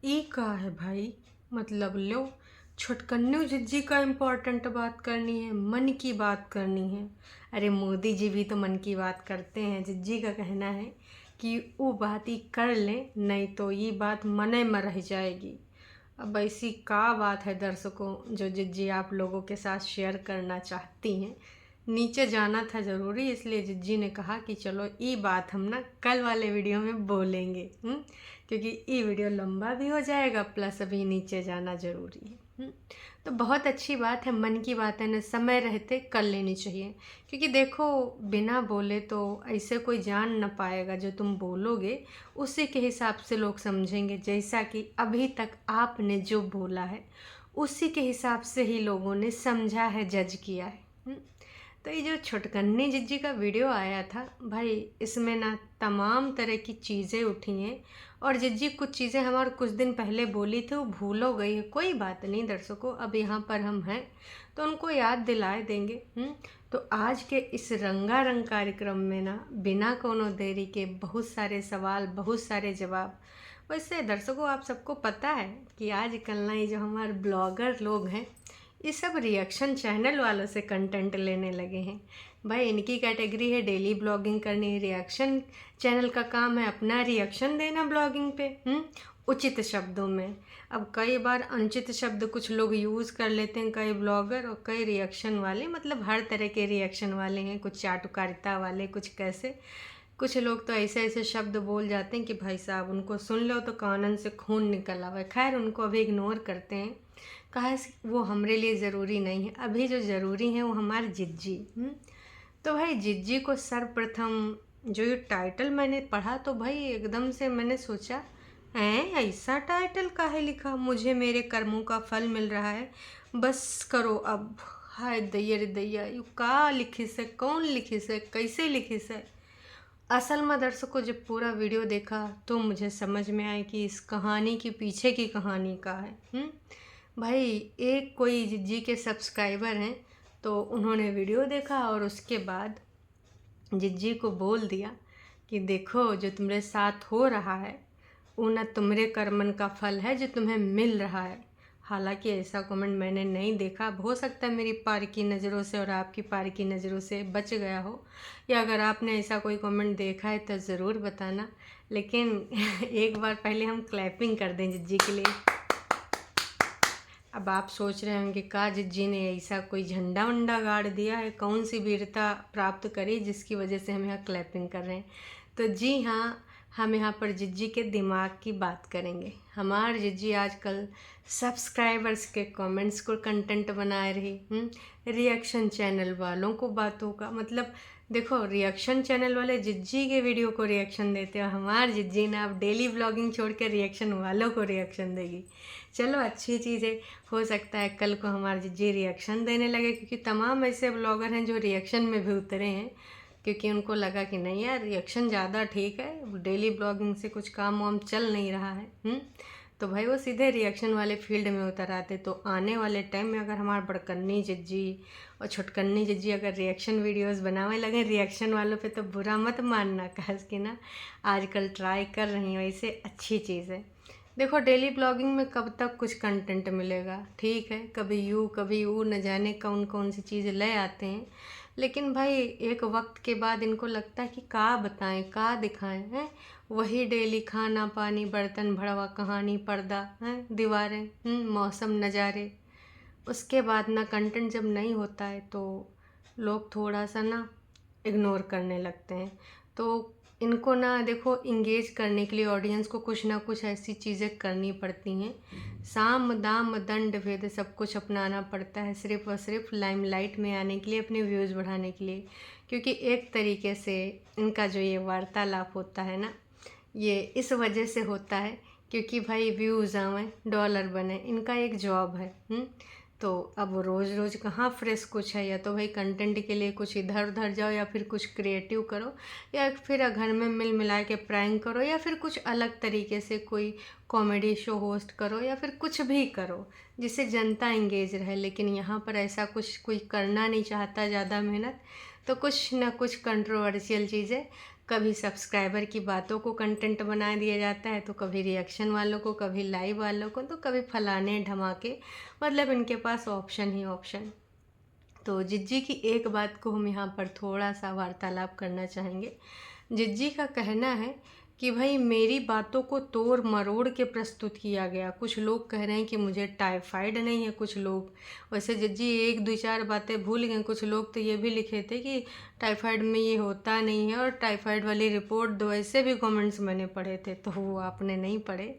ई का है भाई। मतलब लो, छुटकन्नू जिज्जी का इम्पोर्टेंट बात करनी है, मन की बात करनी है। अरे मोदी जी भी तो मन की बात करते हैं। जिज्जी का कहना है कि वो बात ही कर ले, नहीं तो ये बात मने में रह जाएगी। अब ऐसी का बात है दर्शकों जो जिज्जी आप लोगों के साथ शेयर करना चाहती हैं। नीचे जाना था ज़रूरी, इसलिए जिज्जी ने कहा कि चलो ये बात हम ना कल वाले वीडियो में बोलेंगे। क्योंकि ये वीडियो लंबा भी हो जाएगा, प्लस अभी नीचे जाना ज़रूरी है। तो बहुत अच्छी बात है, मन की बात है ना, समय रहते कर लेनी चाहिए। क्योंकि देखो, बिना बोले तो ऐसे कोई जान ना पाएगा। जो तुम बोलोगे उसी के हिसाब से लोग समझेंगे। जैसा कि अभी तक आपने जो बोला है उसी के हिसाब से ही लोगों ने समझा है, जज किया है। तो ये जो छुटकन्नी जिज्जी का वीडियो आया था भाई, इसमें ना तमाम तरह की चीज़ें उठी हैं। और जिज्जी कुछ चीज़ें हमारे कुछ दिन पहले बोली थी, वो भूल हो गई है। कोई बात नहीं दर्शकों, अब यहाँ पर हम हैं तो उनको याद दिलाए देंगे। तो आज के इस रंगारंग कार्यक्रम में ना बिना कोनो देरी के बहुत सारे सवाल, बहुत सारे जवाब। वैसे दर्शकों, आप सबको पता है कि आजकल ना ये जो हमारे ब्लॉगर लोग हैं, ये सब रिएक्शन चैनल वालों से कंटेंट लेने लगे हैं। भाई इनकी कैटेगरी है डेली ब्लॉगिंग करनी। रिएक्शन चैनल का काम है अपना रिएक्शन देना ब्लॉगिंग पे, उचित शब्दों में। अब कई बार अनुचित शब्द कुछ लोग यूज़ कर लेते हैं, कई ब्लॉगर और कई रिएक्शन वाले। मतलब हर तरह के रिएक्शन वाले हैं, कुछ चाटुकारिता वाले, कुछ कैसे। कुछ लोग तो ऐसे ऐसे शब्द बोल जाते हैं कि भाई साहब उनको सुन लो तो कानन से खून निकल आवे। खैर, उनको अभी इग्नोर करते हैं, कहा वो हमारे लिए ज़रूरी नहीं है। अभी जो ज़रूरी है वो हमारे जिज्जी। तो भाई जिज्जी को सर्वप्रथम जो ये टाइटल मैंने पढ़ा तो भाई एकदम से मैंने सोचा, ऐसा टाइटल काहे लिखा, मुझे मेरे कर्मों का फल मिल रहा है, बस करो अब। हाय दैया रे दैया, यू का लिखी से, कौन लिखी से, कैसे लिखी से। असल में दर्शकों, जब पूरा वीडियो देखा तो मुझे समझ में आया कि इस कहानी के पीछे की कहानी का है। भाई एक कोई जिज्जी के सब्सक्राइबर हैं, तो उन्होंने वीडियो देखा और उसके बाद जिज्जी को बोल दिया कि देखो, जो तुम्हारे साथ हो रहा है वो न तुम्हारे कर्मन का फल है जो तुम्हें मिल रहा है। हालांकि ऐसा कमेंट मैंने नहीं देखा। अब हो सकता है मेरी पार की नज़रों से और आपकी पार की नज़रों से बच गया हो, या अगर आपने ऐसा कोई कमेंट देखा है तो ज़रूर बताना। लेकिन एक बार पहले हम क्लैपिंग कर दें जिज्जी के लिए। अब आप सोच रहे होंगे का जिज्जी ने ऐसा कोई झंडा वंडा गाड़ दिया है, कौन सी वीरता प्राप्त करी जिसकी वजह से हम यहाँ क्लैपिंग कर रहे हैं। तो जी हाँ, हम यहाँ पर जिज्जी के दिमाग की बात करेंगे। हमारे जिज्जी आजकल सब्सक्राइबर्स के कमेंट्स को कंटेंट बना रही, रिएक्शन चैनल वालों को बातों का मतलब। देखो, रिएक्शन चैनल वाले जिज्जी के वीडियो को रिएक्शन देते हैं, हमारे जिज्जी ने अब डेली ब्लॉगिंग छोड़ कर रिएक्शन वालों को रिएक्शन देगी। चलो अच्छी चीज़ है, हो सकता है कल को हमारे जिज्जी रिएक्शन देने लगे, क्योंकि तमाम ऐसे ब्लॉगर हैं जो रिएक्शन में भी उतरे हैं। क्योंकि उनको लगा कि नहीं यार, रिएक्शन ज़्यादा ठीक है, डेली ब्लॉगिंग से कुछ काम वाम चल नहीं रहा है। तो भाई वो सीधे रिएक्शन वाले फील्ड में उतर आते। तो आने वाले टाइम में अगर हमारे बड़कन्नी जिज्जी और छुटकन्नी जिज्जी अगर रिएक्शन वीडियोस बनाने लगे रिएक्शन वालों पे, तो बुरा मत मानना, कस कि ना आजकल ट्राई कर रही हूँ, ऐसे अच्छी चीज़ है। देखो, डेली ब्लॉगिंग में कब तक कुछ कंटेंट मिलेगा, ठीक है, कभी यू कभी वो, न जाने कौन कौन सी चीज़ें ले आते हैं। लेकिन भाई एक वक्त के बाद इनको लगता है कि का बताएं, का दिखाएं, हैं वही डेली खाना पानी बर्तन भड़वा कहानी पर्दा हैं दीवारें, मौसम नज़ारे। उसके बाद ना कंटेंट जब नहीं होता है तो लोग थोड़ा सा ना इग्नोर करने लगते हैं। तो इनको ना देखो, इंगेज करने के लिए ऑडियंस को कुछ ना कुछ ऐसी चीज़ें करनी पड़ती हैं। साम दाम दंड भेद सब कुछ अपनाना पड़ता है, सिर्फ और सिर्फ लाइमलाइट में आने के लिए, अपने व्यूज़ बढ़ाने के लिए। क्योंकि एक तरीके से इनका जो ये वार्तालाप होता है ना, ये इस वजह से होता है क्योंकि भाई व्यूज़ आवें, डॉलर बने, इनका एक जॉब है। तो अब रोज़ रोज़ कहाँ फ्रेश कुछ है, या तो भाई कंटेंट के लिए कुछ इधर उधर जाओ, या फिर कुछ क्रिएटिव करो, या फिर घर में मिल मिला के प्रैंक करो, या फिर कुछ अलग तरीके से कोई कॉमेडी शो होस्ट करो, या फिर कुछ भी करो जिससे जनता इंगेज रहे। लेकिन यहाँ पर ऐसा कुछ कोई करना नहीं चाहता ज़्यादा मेहनत, तो कुछ ना कुछ कंट्रोवर्शियल चीज़ें कभी सब्सक्राइबर की बातों को कंटेंट बना दिया जाता है, तो कभी रिएक्शन वालों को, कभी लाइव वालों को, तो कभी फलाने ढमाके, मतलब इनके पास ऑप्शन ही ऑप्शन। तो जिज्जी की एक बात को हम यहाँ पर थोड़ा सा वार्तालाप करना चाहेंगे। जिज्जी का कहना है कि भाई मेरी बातों को तोड़ मरोड़ के प्रस्तुत किया गया। कुछ लोग कह रहे हैं कि मुझे टाइफाइड नहीं है, कुछ लोग, वैसे जिज्जी एक दो चार बातें भूल गए। कुछ लोग तो ये भी लिखे थे कि टाइफाइड में ये होता नहीं है और टाइफाइड वाली रिपोर्ट दो, ऐसे भी कमेंट्स मैंने पढ़े थे। तो वो आपने नहीं पढ़े,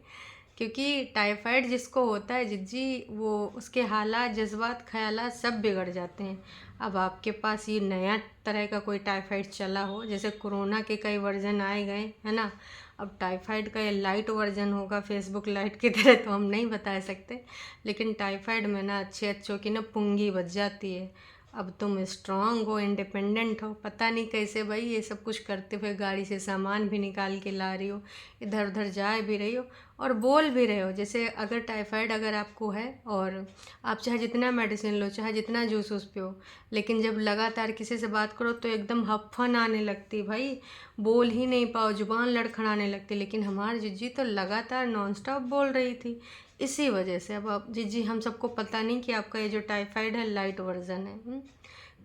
क्योंकि टाइफाइड जिसको होता है जिज्जी, वो उसके हालात, जज्बात, ख्यालात सब बिगड़ जाते हैं। अब आपके पास ये नया तरह का कोई टाइफाइड चला हो, जैसे कोरोना के कई वर्जन आए गए है ना, अब टाइफाइड का ये लाइट वर्जन होगा फेसबुक लाइट की तरह, तो हम नहीं बता सकते। लेकिन टाइफाइड में ना अच्छे अच्छों की ना पुंगी बच जाती है। अब तुम स्ट्रांग हो, इंडिपेंडेंट हो, पता नहीं कैसे भाई ये सब कुछ करते हुए गाड़ी से सामान भी निकाल के ला रही हो, इधर उधर जा भी रही हो और बोल भी रहे हो। जैसे अगर टाइफाइड अगर आपको है और आप चाहे जितना मेडिसिन लो, चाहे जितना जूस वूस पियो, लेकिन जब लगातार किसी से बात करो तो एकदम हफ्फन आने लगती भाई, बोल ही नहीं पाओ, जुबान लड़खड़ाने लगती। लेकिन हमारी जिज्जी तो लगातार नॉन स्टॉप बोल रही थी। इसी वजह से अब आप जिज्जी, हम सबको पता नहीं कि आपका ये जो टाइफाइड है लाइट वर्जन है।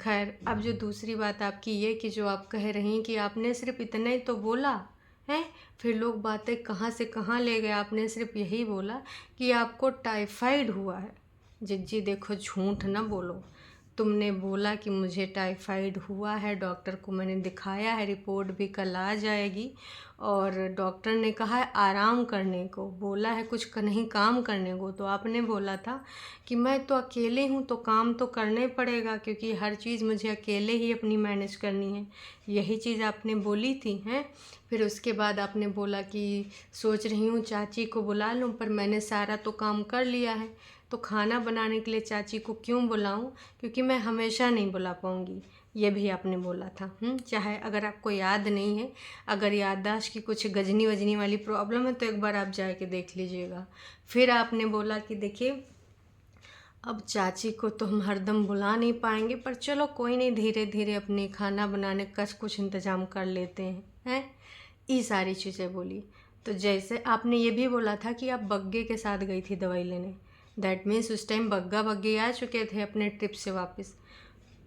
खैर, अब जो दूसरी बात आपकी ये कि जो आप कह रही हैं कि आपने सिर्फ इतना ही तो बोला है, फिर लोग बातें कहाँ से कहाँ ले गए। आपने सिर्फ यही बोला कि आपको टाइफाइड हुआ है। जिज्जी देखो, झूठ ना बोलो। तुमने बोला कि मुझे टाइफाइड हुआ है, डॉक्टर को मैंने दिखाया है, रिपोर्ट भी कल आ जाएगी, और डॉक्टर ने कहा है आराम करने को, बोला है कुछ नहीं काम करने को। तो आपने बोला था कि मैं तो अकेले हूँ तो काम तो करना ही पड़ेगा, क्योंकि हर चीज़ मुझे अकेले ही अपनी मैनेज करनी है। यही चीज़ आपने बोली थी हैं। फिर उसके बाद आपने बोला कि सोच रही हूँ चाची को बुला लूँ, पर मैंने सारा तो काम कर लिया है, तो खाना बनाने के लिए चाची को क्यों बुलाऊं, क्योंकि मैं हमेशा नहीं बुला पाऊंगी। ये भी आपने बोला था। चाहे अगर आपको याद नहीं है, अगर याददाश्त की कुछ गजनी वजनी वाली प्रॉब्लम है तो एक बार आप जाके देख लीजिएगा। फिर आपने बोला कि देखिए, अब चाची को तो हम हरदम बुला नहीं पाएंगे, पर चलो कोई नहीं, धीरे धीरे अपने खाना बनाने का कुछ इंतज़ाम कर लेते हैं। ये सारी चीज़ें बोली। तो जैसे आपने ये भी बोला था कि आप बग्गे के साथ गई थी दवाई लेने, दैट मीन्स उस टाइम बग्गा बग्गे आ चुके थे अपने ट्रिप से वापस।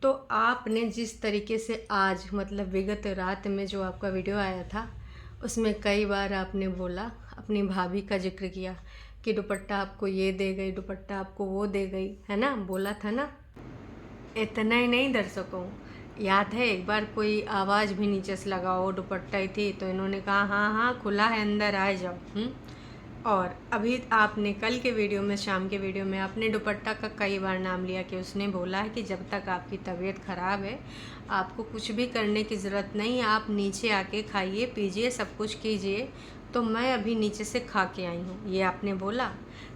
तो आपने जिस तरीके से आज, मतलब विगत रात में जो आपका वीडियो आया था, उसमें कई बार आपने बोला, अपनी भाभी का जिक्र किया कि दुपट्टा आपको ये दे गई, दुपट्टा आपको वो दे गई, है ना, बोला था ना। इतना ही नहीं दर्शकों, याद है एक बार कोई आवाज़ भी नीचे से लगाओ, दुपट्टा ही थी, तो इन्होंने कहा हाँ हाँ खुला है, अंदर आ जाओ। और अभी आपने कल के वीडियो में, शाम के वीडियो में, आपने दुपट्टा का कई बार नाम लिया कि उसने बोला है कि जब तक आपकी तबीयत ख़राब है आपको कुछ भी करने की ज़रूरत नहीं, आप नीचे आके खाइए पीजिए सब कुछ कीजिए। तो मैं अभी नीचे से खा के आई हूँ, ये आपने बोला।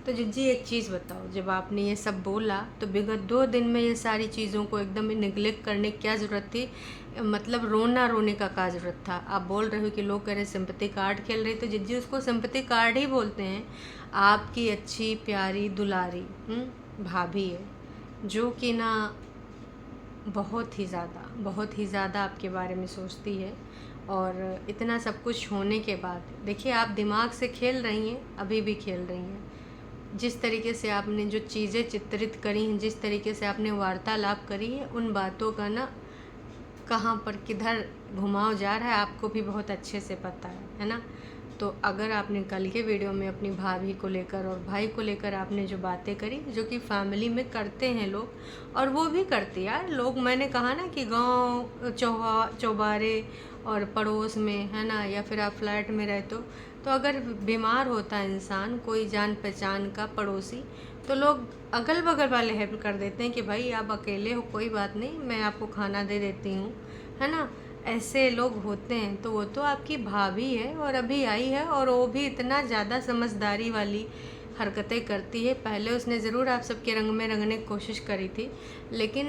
तो जिज्जी एक चीज़ बताओ, जब आपने ये सब बोला तो विगत 2 दिन में ये सारी चीज़ों को एकदम निगलेक्ट करने की क्या ज़रूरत थी, मतलब रोना रोने का क्या ज़रूरत था। आप बोल रहे हो कि लोग कह रहे सिंपैथी कार्ड खेल रही, तो जिज्जी उसको सिंपैथी कार्ड ही बोलते हैं। आपकी अच्छी प्यारी दुलारी भाभी है, जो कि ना बहुत ही ज़्यादा आपके बारे में सोचती है। और इतना सब कुछ होने के बाद देखिए, आप दिमाग से खेल रही हैं, अभी भी खेल रही हैं। जिस तरीके से आपने जो चीज़ें चित्रित करी हैं, जिस तरीके से आपने वार्तालाप करी है, उन बातों का ना कहाँ पर किधर घुमाव जा रहा है आपको भी बहुत अच्छे से पता है ना। तो अगर आपने कल के वीडियो में अपनी भाभी को लेकर और भाई को लेकर आपने जो बातें करी, जो कि फैमिली में करते हैं लोग, और वो भी करते यार लोग, मैंने कहा ना कि गांव चौबारे और पड़ोस में, है ना, या फिर आप फ्लैट में रहते हो, तो अगर बीमार होता है इंसान, कोई जान पहचान का पड़ोसी, तो लोग अगल बगल वाले हेल्प कर देते हैं कि भाई आप अकेले हो, कोई बात नहीं, मैं आपको खाना दे देती हूँ, है ना। ऐसे लोग होते हैं। तो वो तो आपकी भाभी है और अभी आई है, और वो भी इतना ज़्यादा समझदारी वाली हरकतें करती है। पहले उसने ज़रूर आप सबके रंग में रंगने की कोशिश करी थी, लेकिन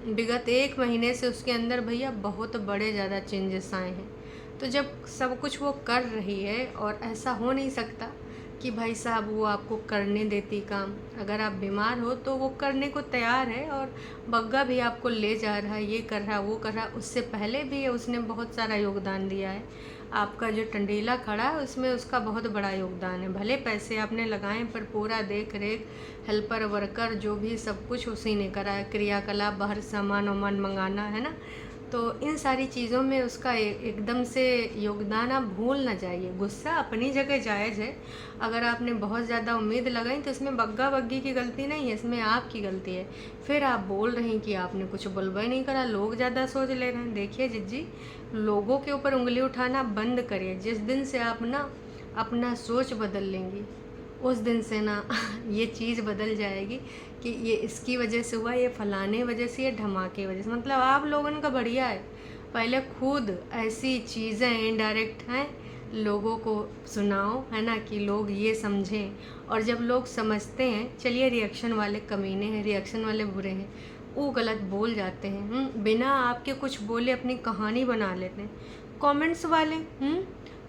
विगत 1 महीने से उसके अंदर भैया बहुत बड़े ज़्यादा चेंजेस आए हैं। तो जब सब कुछ वो कर रही है, और ऐसा हो नहीं सकता कि भाई साहब वो आपको करने देती काम। अगर आप बीमार हो तो वो करने को तैयार है, और बग्गा भी आपको ले जा रहा है, ये कर रहा है वो कर रहा है। उससे पहले भी उसने बहुत सारा योगदान दिया है। आपका जो टंडीला खड़ा है उसमें उसका बहुत बड़ा योगदान है। भले पैसे आपने लगाए पर पूरा देख रेख, हेल्पर वर्कर जो भी सब कुछ उसी ने करा है। क्रियाकलाप, बाहर सामान वामान मंगाना, है ना। तो इन सारी चीज़ों में उसका एकदम से योगदान आप भूल ना जाइए। गुस्सा अपनी जगह जायज़ है। अगर आपने बहुत ज़्यादा उम्मीद लगाई तो इसमें बग्गा बग्गी की गलती नहीं है, इसमें आपकी गलती है। फिर आप बोल रही कि आपने कुछ बुलवा ही नहीं करा, लोग ज़्यादा सोच ले रहे हैं। देखिए जिज्जी, लोगों के ऊपर उंगली उठाना बंद करिए। जिस दिन से आप ना अपना सोच बदल लेंगी, उस दिन से ना ये चीज़ बदल जाएगी कि ये इसकी वजह से हुआ, ये फलाने वजह से, ये धमाके वजह से। मतलब आप लोगों का बढ़िया है, पहले खुद ऐसी चीज़ें इनडायरेक्ट हैं लोगों को सुनाओ, है ना, कि लोग ये समझें। और जब लोग समझते हैं, चलिए रिएक्शन वाले कमीने हैं, रिएक्शन वाले बुरे हैं, वो गलत बोल जाते हैं, बिना आपके कुछ बोले अपनी कहानी बना लेते हैं।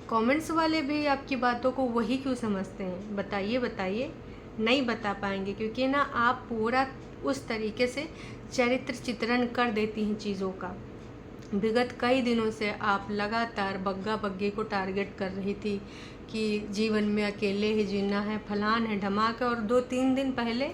कमेंट्स वाले भी आपकी बातों को वही क्यों समझते हैं? बताइए बताइए। नहीं बता पाएंगे, क्योंकि ना आप पूरा उस तरीके से चरित्र चित्रण कर देती हैं चीज़ों का। विगत कई दिनों से आप लगातार बग्गा बग्गी को टारगेट कर रही थी कि जीवन में अकेले ही जीना है, फलान है, ढमाका। और 2-3 दिन पहले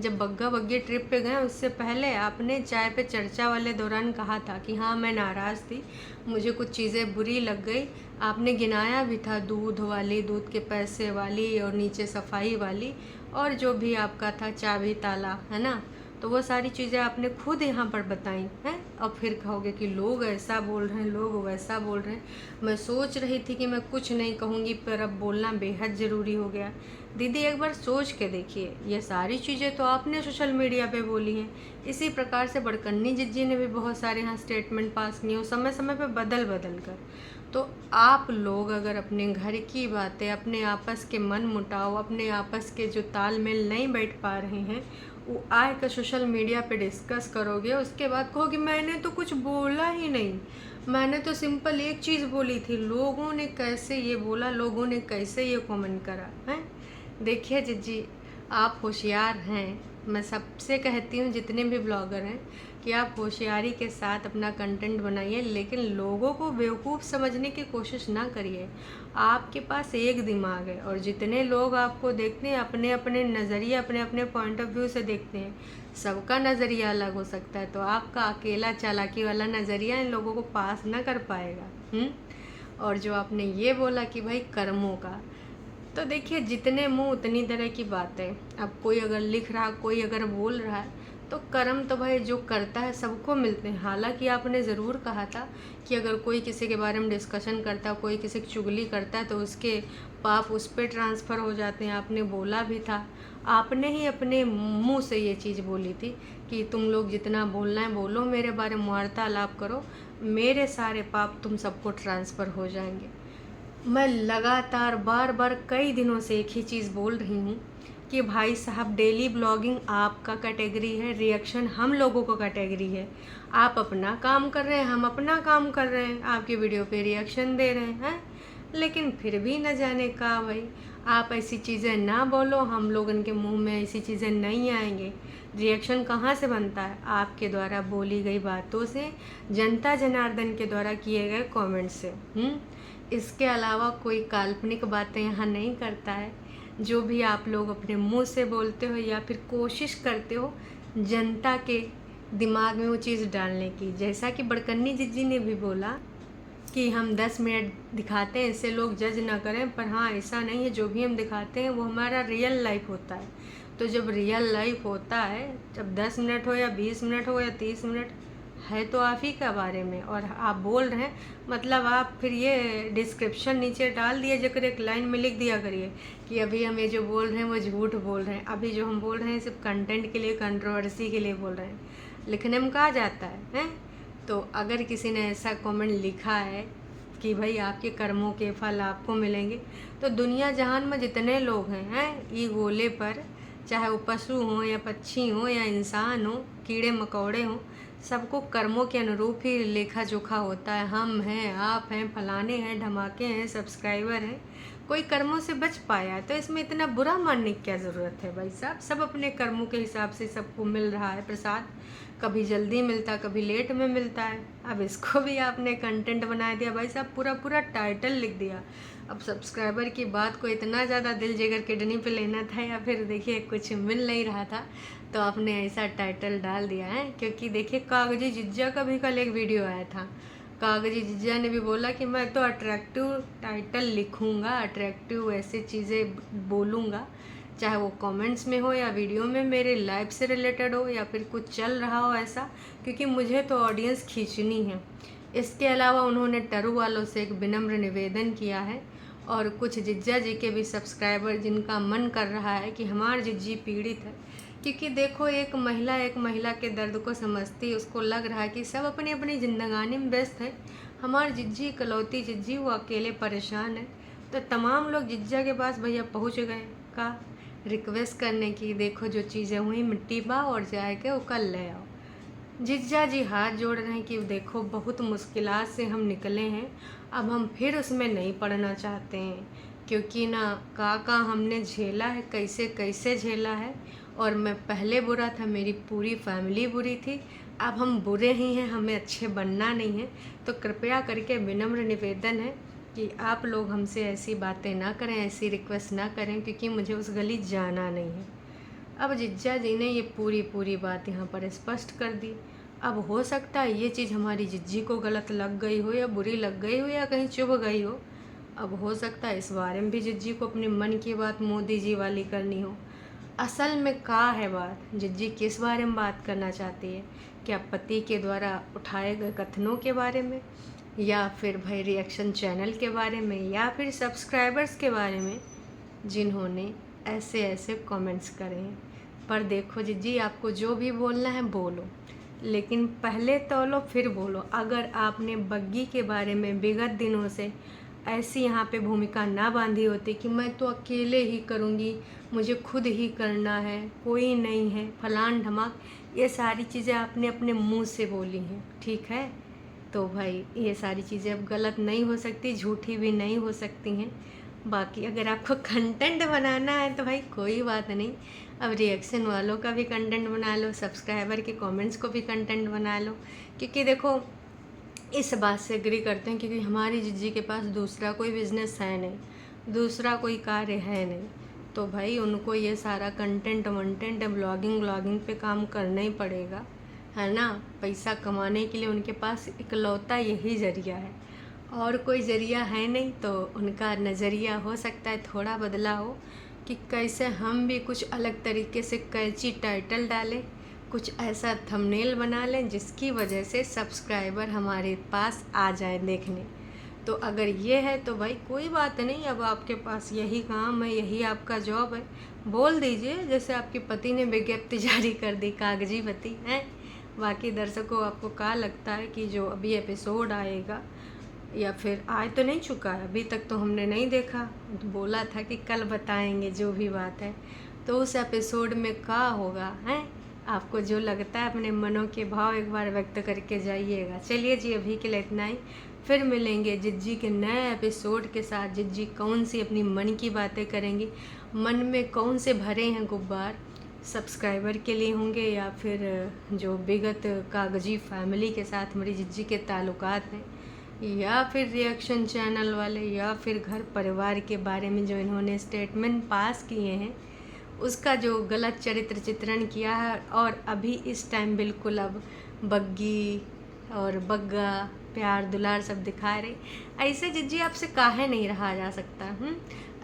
जब बग्गा बग्गी ट्रिप पे गए, उससे पहले आपने चाय पे चर्चा वाले दौरान कहा था कि हाँ मैं नाराज़ थी, मुझे कुछ चीज़ें बुरी लग गई। आपने गिनाया भी था, दूध वाली, दूध के पैसे वाली, और नीचे सफाई वाली, और जो भी आपका था चाबी ताला, है ना। तो वो सारी चीज़ें आपने खुद यहाँ पर बताई हैं। और फिर कहोगे कि लोग ऐसा बोल रहे हैं, लोग वैसा बोल रहे हैं। मैं सोच रही थी कि मैं कुछ नहीं कहूँगी, पर अब बोलना बेहद ज़रूरी हो गया। दीदी एक बार सोच के देखिए, ये सारी चीज़ें तो आपने सोशल मीडिया पे बोली हैं। इसी प्रकार से बड़कन्नी जिज्जी ने भी बहुत सारे यहाँ स्टेटमेंट पास किए हो, समय समय पे बदल बदल कर। तो आप लोग अगर अपने घर की बातें, अपने आपस के मन मुटाव, अपने आपस के जो तालमेल नहीं बैठ पा रहे हैं, वो आए कर सोशल मीडिया पे डिस्कस करोगे, उसके बाद कहोगे मैंने तो कुछ बोला ही नहीं, मैंने तो सिंपल एक चीज़ बोली थी, लोगों ने कैसे ये बोला, लोगों ने कैसे ये कमेंट करा है। देखिए जिज्जी, आप होशियार हैं। मैं सबसे कहती हूँ जितने भी ब्लॉगर हैं कि आप होशियारी के साथ अपना कंटेंट बनाइए, लेकिन लोगों को बेवकूफ़ समझने की कोशिश ना करिए। आपके पास एक दिमाग है, और जितने लोग आपको देखते हैं अपने अपने नज़रिए, अपने अपने पॉइंट ऑफ व्यू से देखते हैं। सबका नज़रिया अलग हो सकता है, तो आपका अकेला चालाकी वाला नज़रिया इन लोगों को पास ना कर पाएगा। और जो आपने ये बोला कि भाई कर्मों का, तो देखिए जितने मुंह उतनी तरह की बातें। अब कोई अगर लिख रहा, कोई अगर बोल रहा है, तो कर्म तो भाई जो करता है सबको मिलते हैं। हालांकि आपने ज़रूर कहा था कि अगर कोई किसी के बारे में डिस्कशन करता है, कोई किसी की चुगली करता है, तो उसके पाप उस पर ट्रांसफ़र हो जाते हैं। आपने बोला भी था, आपने ही अपने मुंह से ये चीज़ बोली थी कि तुम लोग जितना बोलना है बोलो, मेरे बारे में वार्तालाप करो, मेरे सारे पाप तुम सबको ट्रांसफ़र हो जाएंगे। मैं लगातार बार बार कई दिनों से एक ही चीज़ बोल रही हूँ कि भाई साहब डेली ब्लॉगिंग आपका कैटेगरी है, रिएक्शन हम लोगों को कैटेगरी है। आप अपना काम कर रहे हैं, हम अपना काम कर रहे हैं, आपकी वीडियो पे रिएक्शन दे रहे हैं। लेकिन फिर भी न जाने का भाई, आप ऐसी चीज़ें ना बोलो, हम लोग इनके मुंह में ऐसी चीज़ें नहीं आएंगे। रिएक्शन कहाँ से बनता है? आपके द्वारा बोली गई बातों से, जनता जनार्दन के द्वारा किए गए कमेंट से। इसके अलावा कोई काल्पनिक बातें यहाँ नहीं करता है। जो भी आप लोग अपने मुंह से बोलते हो या फिर कोशिश करते हो जनता के दिमाग में वो चीज़ डालने की, जैसा कि बड़कन्नी जिज्जी ने भी बोला कि हम 10 मिनट दिखाते हैं, इससे लोग जज ना करें। पर हाँ, ऐसा नहीं है, जो भी हम दिखाते हैं वो हमारा रियल लाइफ होता है। तो जब रियल लाइफ होता है, जब 10 मिनट हो या 20 मिनट हो या 30 मिनट, है तो आप ही का बारे में, और आप बोल रहे हैं, मतलब आप फिर ये डिस्क्रिप्शन नीचे डाल दिए, जकर एक लाइन में लिख दिया करिए कि अभी हम ये जो बोल रहे हैं वो झूठ बोल रहे हैं, अभी जो हम बोल रहे हैं सिर्फ कंटेंट के लिए, कंट्रोवर्सी के लिए बोल रहे हैं। लिखने में कहा जाता है? तो अगर किसी ने ऐसा कमेंट लिखा है कि भाई आपके कर्मों के फल आपको मिलेंगे, तो दुनिया जहान में जितने लोग हैं ये गोले पर, चाहे वो पशु हों या पक्षी हों या इंसान हो, कीड़े मकोड़े हों, सबको कर्मों के अनुरूप ही लेखा जोखा होता है। हम हैं, आप हैं, फलाने हैं, धमाके हैं, सब्सक्राइबर हैं, कोई कर्मों से बच पाया, तो इसमें इतना बुरा मानने की क्या ज़रूरत है भाई साहब। सब अपने कर्मों के हिसाब से सबको मिल रहा है प्रसाद, कभी जल्दी मिलता, कभी लेट में मिलता है। अब इसको भी आपने कंटेंट बना दिया भाई साहब, पूरा पूरा टाइटल लिख दिया। अब सब्सक्राइबर की बात को इतना ज़्यादा दिल जिगर किडनी पे लेना था, या फिर देखिए कुछ मिल नहीं रहा था तो आपने ऐसा टाइटल डाल दिया है। क्योंकि देखिए कागजी जिज्जा का भी कल एक वीडियो आया था, कागजी जिज्जा ने भी बोला कि मैं तो अट्रैक्टिव टाइटल लिखूंगा, अट्रैक्टिव ऐसे चीज़ें बोलूँगा, चाहे वो कमेंट्स में हो या वीडियो में मेरे लाइफ से रिलेटेड हो या फिर कुछ चल रहा हो ऐसा, क्योंकि मुझे तो ऑडियंस खींचनी है। इसके अलावा उन्होंने टरू वालों से एक विनम्र निवेदन किया है, और कुछ जिज्जा जी के भी सब्सक्राइबर जिनका मन कर रहा है कि हमारी जिज्जी पीड़ित है, क्योंकि देखो एक महिला के दर्द को समझती है, उसको लग रहा है कि सब अपनी अपनी जिंदगानी में व्यस्त है, हमारी जिज्जी इकलौती जिज्जी वो अकेले परेशान है। तो तमाम लोग जिज्जा के पास भैया पहुंच गए का रिक्वेस्ट करने की, देखो जो चीज़ें हुई मिट्टी बा और जाए के वो कल ले आओ। जिज्जा जी हाथ जोड़ रहे हैं कि देखो बहुत मुश्किलात से हम निकले हैं, अब हम फिर उसमें नहीं पड़ना चाहते हैं, क्योंकि ना का हमने झेला है, कैसे कैसे झेला है, और मैं पहले बुरा था, मेरी पूरी फैमिली बुरी थी, अब हम बुरे ही हैं, हमें अच्छे बनना नहीं है। तो कृपया करके विनम्र निवेदन है कि आप लोग हमसे ऐसी बातें ना करें, ऐसी रिक्वेस्ट ना करें, क्योंकि मुझे उस गली जाना नहीं है। अब जिज्जा जी ने ये पूरी बात यहाँ पर स्पष्ट कर दी। अब हो सकता है ये चीज़ हमारी जिज्जी को गलत लग गई हो, या बुरी लग गई हो, या कहीं चुभ गई हो। अब हो सकता है इस बारे में भी जिज्जी को अपने मन की बात मोदी जी वाली करनी हो। असल में क्या है बात, जिज्जी किस बारे में बात करना चाहती है? क्या पति के द्वारा उठाए गए कथनों के बारे में, या फिर भाई रिएक्शन चैनल के बारे में, या फिर सब्सक्राइबर्स के बारे में जिन्होंने ऐसे ऐसे कमेंट्स करे हैं? पर देखो जिज्जी, आपको जो भी बोलना है बोलो, लेकिन पहले तौलो फिर बोलो। अगर आपने बग्गी के बारे में विगत दिनों से ऐसी यहाँ पे भूमिका ना बांधी होती कि मैं तो अकेले ही करूँगी, मुझे खुद ही करना है, कोई नहीं है, फलान ढमाक, ये सारी चीज़ें आपने अपने मुंह से बोली हैं, ठीक है? तो भाई ये सारी चीज़ें अब गलत नहीं हो सकती, झूठी भी नहीं हो सकती हैं। बाकी अगर आपको कंटेंट बनाना है तो भाई कोई बात नहीं, अब रिएक्शन वालों का भी कंटेंट बना लो, सब्सक्राइबर के कमेंट्स को भी कंटेंट बना लो, क्योंकि देखो इस बात से एग्री करते हैं क्योंकि हमारी जिज्जी के पास दूसरा कोई बिजनेस है नहीं, दूसरा कोई कार्य है नहीं, तो भाई उनको ये सारा कंटेंट वंटेंट ब्लॉगिंग पे काम करना ही पड़ेगा, है ना। पैसा कमाने के लिए उनके पास इकलौता यही ज़रिया है, और कोई ज़रिया है नहीं। तो उनका नज़रिया हो सकता है थोड़ा बदला हो कि कैसे हम भी कुछ अलग तरीके से कैची टाइटल डालें, कुछ ऐसा थंबनेल बना लें जिसकी वजह से सब्सक्राइबर हमारे पास आ जाए देखने। तो अगर ये है तो भाई कोई बात नहीं, अब आपके पास यही काम है, यही आपका जॉब है, बोल दीजिए, जैसे आपके पति ने विज्ञप्ति जारी कर दी, कागजी पति हैं। बाकी दर्शकों, आपको क्या लगता है कि जो अभी एपिसोड आएगा, या फिर आए तो नहीं चुका है अभी तक, तो हमने नहीं देखा, तो बोला था कि कल बताएंगे जो भी बात है, तो उस एपिसोड में क्या होगा हैं? आपको जो लगता है अपने मनों के भाव एक बार व्यक्त करके जाइएगा। चलिए जी, अभी के लिए इतना ही, फिर मिलेंगे जिज्जी के नए एपिसोड के साथ। जिज्जी कौन सी अपनी मन की बातें करेंगी, मन में कौन से भरे हैं गुब्बार, सब्सक्राइबर के लिए होंगे या फिर जो विगत कागजी फैमिली के साथ हमारी जिज्जी के ताल्लुकात हैं, या फिर रिएक्शन चैनल वाले, या फिर घर परिवार के बारे में जो इन्होंने स्टेटमेंट पास किए हैं, उसका जो गलत चरित्र चित्रण किया है, और अभी इस टाइम बिल्कुल अब बग्गी और बग्गा प्यार दुलार सब दिखा रहे। ऐसे जिज्जी आपसे काहे नहीं रहा जा सकता?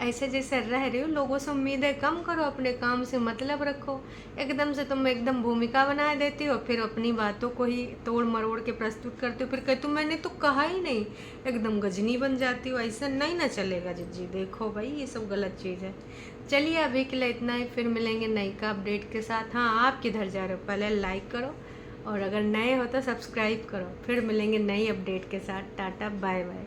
ऐसे जैसे रह रहे हो, लोगों से उम्मीदें कम करो, अपने काम से मतलब रखो। एकदम से तुम एकदम भूमिका बना देती हो, फिर अपनी बातों को ही तोड़ मरोड़ के प्रस्तुत करते हो, फिर कहते हो मैंने तो कहा ही नहीं, एकदम गजनी बन जाती हो। ऐसा नहीं ना चलेगा जिज्जी, देखो भाई ये सब गलत चीज़ है। चलिए अभी के लिए इतना ही, फिर मिलेंगे नई का अपडेट के साथ। हाँ, आप किधर जा रहे हो, पहले लाइक करो, और अगर नए हो तो सब्सक्राइब करो। फिर मिलेंगे नई अपडेट के साथ। Tata bye bye.